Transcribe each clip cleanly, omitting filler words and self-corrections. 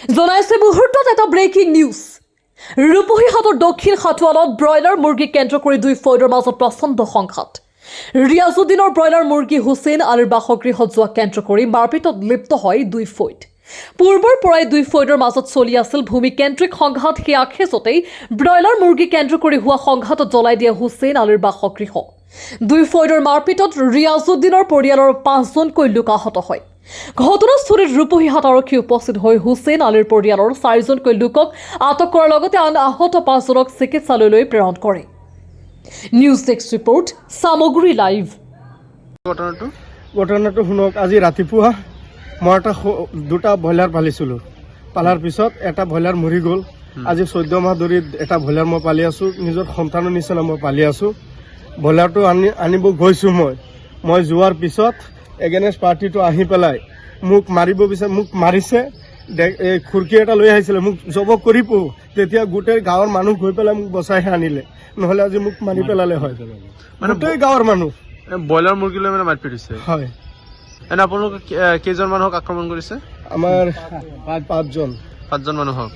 জনাইছে মুহূৰ্তত এটা ব্ৰেকিং নিউজ। ৰূপহীহাটৰ দক্ষিণ হাটৱালত ব্ৰইলাৰ মুৰ্গী কেন্দ্ৰ কৰি দুই ফৈদৰ মাজত প্ৰচণ্ড সংঘাত। ৰিয়াজুদ্দিনৰ ব্ৰইলাৰ মুৰ্গী হুছেইন আলীৰ বাসগৃহত যোৱা কেন্দ্ৰ কৰি মাৰপিটত লিপ্ত হয় দুই ফৈদ। পূৰ্বৰ পৰাই দুই ফৈদৰ মাজত চলি আছিল ভূমিকেন্দ্ৰিক সংঘাত। সেই আখেজতেই ব্ৰইলাৰ মুৰ্গী কেন্দ্ৰ কৰি হোৱা সংঘাতত জ্বলাই দিয়ে হুছেইন আলীৰ বাসগৃহ। দুই ফৈদৰ মাৰপিটত ৰিয়াজুদ্দিনৰ পৰিয়ালৰ 5জনকৈ লোক আহত হয়। ঘটনাস্থলীত ৰূপহীহাট আৰক্ষী উপস্থিত হৈ হুছেইন আলীৰ পৰিয়ালৰ 4জনকৈ লোকক আটক কৰাৰ লগতে আন আহত 5জনক চিকিৎসালয়লৈ প্ৰেৰণ কৰে। নিউজ ডেস্ক ৰিপৰ্ট সামগ্ৰী লাইভ। ঘটনাটো শুনক। আজি ৰাতিপুৱা মই দুটা ব্ৰইলাৰ পালিছিলোঁ। পালাৰ পিছত এটা ব্ৰইলাৰ মৰি গ'ল। আজি 14 মাহ ধৰি এটা ব্ৰইলাৰ মই পালি আছোঁ। নিজৰ সন্তানৰ নিচিনা মই পালি আছোঁ। ব্ৰইলাৰটো আনিব গৈছোঁ। মই যোৱাৰ পিছত এগেনেষ্ট পাৰ্টিটো আহি পেলাই মোক মাৰিব বিচাৰে, মোক মাৰিছে। খুৰকি এটা লৈ আহিছিলে, মোক জবক কৰি তেতিয়া গোটেই গাঁৱৰ মানুহ গৈ পেলাই মোক বচাইহে আনিলে, নহ'লে আজি মোক মাৰি পেলালে হয়। মানে গোটেই গাঁৱৰ মানুহ ব্ৰইলাৰ মুৰ্গী লৈ মানে মাৰপিট হৈছে। হয়। এনে আপোনালোকে কেইজন মানুহক আক্ৰমণ কৰিছে? আমাৰ 5জন মানুহক।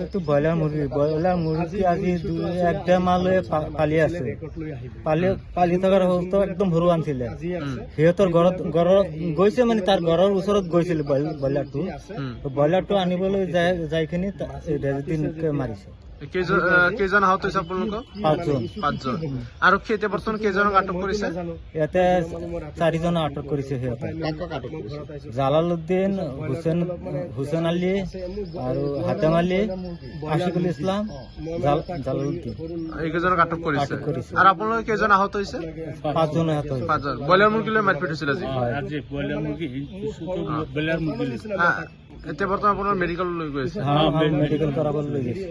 এইটো ব্ৰইলাৰ মুৰ্গী আজি 1-1.5 মাহলৈ পালি আছে। পালি থকাৰ অৱস্থা একদম সৰু আনিছিলে। সিহঁতৰ ঘৰত গৈছে, মানে তাৰ ঘৰৰ ওচৰত গৈছিল ব্ৰইলাৰটো আনিবলৈ যাইখিনি ৰেজুদ্দিনকে মাৰিছে। কেইজন আহত হৈছে আপোনালোকক? 5জন। আৰক্ষী এতিয়া বৰ্তমান কেইজনক আটক কৰিছে? ইয়াতে 4জন আটক কৰিছে। সিহঁতে জালালুদ্দিন, হুছেইন আলী আৰু হাতেম আলী, আশিকুল ইছলাম, জালালুদ্দিন, এইকেইজনক আটক কৰিছে। আৰু আপোনালোকে কেইজন আহত হৈছে? 5জন আহত হৈছে। 5জন। ব্ৰইলাৰ মুৰ্গী লৈ মাৰপিট হৈছিল আজি। এতিয়া বৰ্তমান আপোনাৰ মেডিকেল লৈ গৈ আছে। মেডিকেল কৰাবলৈ লৈ গৈছে।